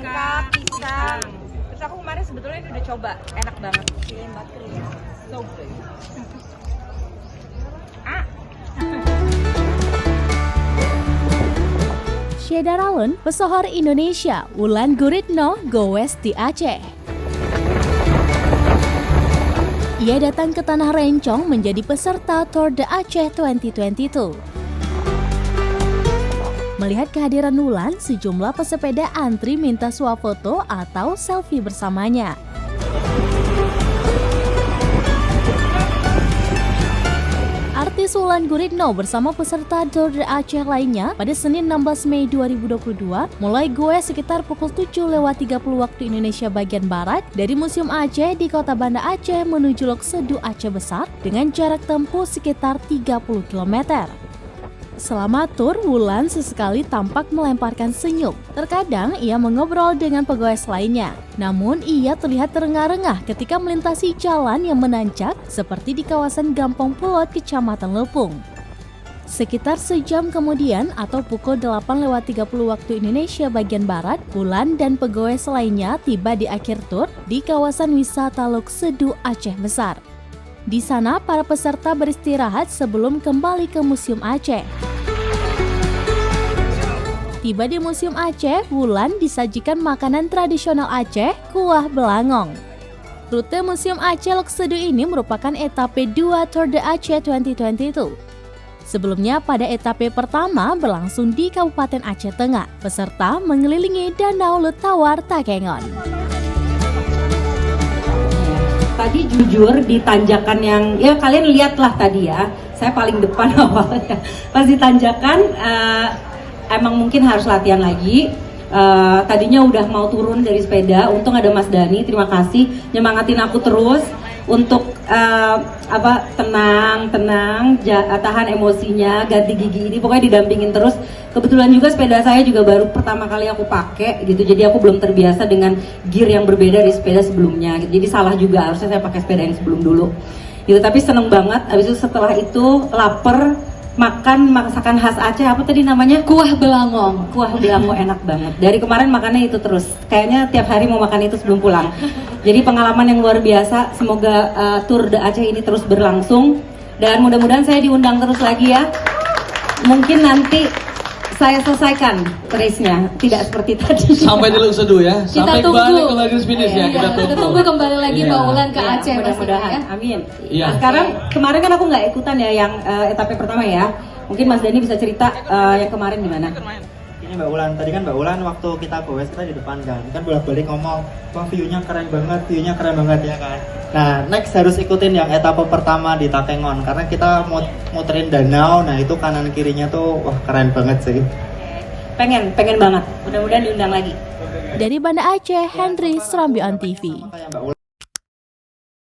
nangka, pisang. Terus aku kemarin sebetulnya udah coba, enak banget. Krim butter ya, so good. Syedarawan, pesohor Indonesia, Wulan Guritno, goes di Aceh. Ia datang ke Tanah Rencong menjadi peserta Tour de Aceh 2022. Melihat kehadiran Wulan, sejumlah pesepeda antri minta swafoto atau selfie bersamanya. Artis Wulan Guritno bersama peserta Tour de Aceh lainnya pada Senin 16 Mei 2022 mulai goes sekitar pukul 7:30 waktu Indonesia bagian Barat dari Museum Aceh di Kota Banda Aceh menuju Lok Sedu Aceh Besar dengan jarak tempuh sekitar 30 km. Selama tur, Wulan sesekali tampak melemparkan senyum. Terkadang ia mengobrol dengan pegoes lainnya. Namun ia terlihat terengah-engah ketika melintasi jalan yang menancap seperti di kawasan Gampong Pulot, Kecamatan Lepung. Sekitar sejam kemudian atau pukul 8:30 waktu Indonesia bagian Barat, Wulan dan pegoes lainnya tiba di akhir tur di kawasan wisata Lok Sedu Aceh Besar. Di sana, para peserta beristirahat sebelum kembali ke Museum Aceh. Tiba di Museum Aceh, Wulan disajikan makanan tradisional Aceh, kuah belangong. Rute Museum Aceh Lok Sedu ini merupakan etape 2 Tour de Aceh 2022. Sebelumnya, pada etape pertama berlangsung di Kabupaten Aceh Tengah. Peserta mengelilingi Danau Lutawar Takengon. Tadi jujur di tanjakan yang ya kalian lihatlah tadi ya, saya paling depan awalnya. Pas di tanjakan emang mungkin harus latihan lagi. Tadinya udah mau turun dari sepeda, untung ada Mas Dani, terima kasih nyemangatin aku terus untuk tenang, tahan emosinya, ganti gigi ini pokoknya didampingin terus. Kebetulan juga sepeda saya juga baru pertama kali aku pakai gitu, jadi aku belum terbiasa dengan gear yang berbeda dari sepeda sebelumnya gitu. Jadi salah juga, harusnya saya pakai sepeda yang sebelum dulu gitu. Tapi seneng banget. Habis itu setelah itu lapar, makan masakan khas Aceh, apa tadi namanya? Kuah belangong. Kuah belangong enak banget. Dari kemarin makannya itu terus. Kayaknya tiap hari mau makan itu sebelum pulang. Jadi pengalaman yang luar biasa. Semoga Tour de Aceh ini terus berlangsung dan mudah-mudahan saya diundang terus lagi ya. Mungkin nanti saya selesaikan race-nya, tidak seperti tadi. Sampai di Lok Sedu ya. Kita sampai tunggu. balik ke garis finish ya. Kita tunggu kembali lagi Mbak Wulan ke Aceh mudah-mudahan. ya. Amin. Iya. Nah, sekarang kemarin kan aku nggak ikutan ya yang etape pertama ya. Mungkin Mas Dani bisa cerita yang kemarin gimana? Ini Mbak Wulan, tadi kan Mbak Wulan waktu kita goes kita di depan kan bolak-balik ngomong, wah view-nya keren banget ya kan. Nah next harus ikutin yang etapa pertama di Takengon karena kita muterin danau, nah itu kanan kirinya tuh wah keren banget sih. Pengen banget, mudah-mudahan diundang lagi. Dari Banda Aceh, Henry, Serambi On TV.